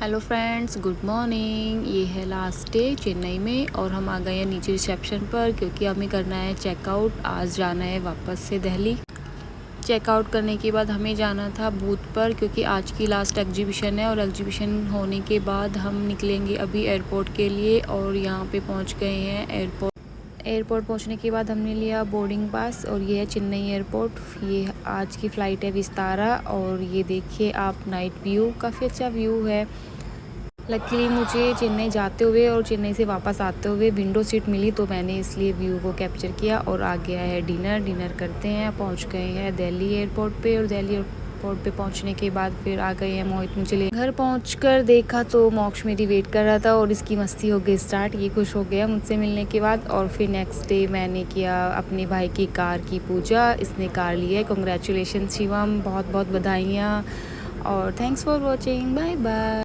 Hello friends, good morning. ये है last day Chennai में और हम आ गए हैं नीचे रिसेप्शन पर क्योंकि हमें करना है चेकआउट। आज जाना है वापस से दिल्ली। चेकआउट करने के बाद हमें जाना था बूथ पर क्योंकि आज की लास्ट एग्जीबिशन है और एग्जीबिशन होने के बाद हम निकलेंगे अभी एयरपोर्ट के लिए। और यहाँ पे पहुँच गए हैं एयरपोर्ट पहुंचने के बाद हमने लिया बोर्डिंग पास और ये है चेन्नई एयरपोर्ट। ये आज की फ़्लाइट है विस्तारा और ये देखिए आप नाइट व्यू, काफ़ी अच्छा व्यू है। लकीली मुझे चेन्नई जाते हुए और चेन्नई से वापस आते हुए विंडो सीट मिली तो मैंने इसलिए व्यू को कैप्चर किया। और आ गया है डिनर करते हैं। पहुंच गए हैं दिल्ली एयरपोर्ट पे और दिल्ली एयरपोर्ट पे पहुंचने के बाद फिर आ गए हैं मोहित मुझे ले। घर पहुंचकर देखा तो मोक्ष मेरी वेट कर रहा था और इसकी मस्ती हो गई स्टार्ट। ये खुश हो गया मुझसे मिलने के बाद। और फिर नेक्स्ट डे मैंने किया अपने भाई की कार की पूजा। इसने कार ली है। कॉन्ग्रेचुलेशन शिवम, बहुत बहुत बधाइयाँ और thanks for watching. Bye bye.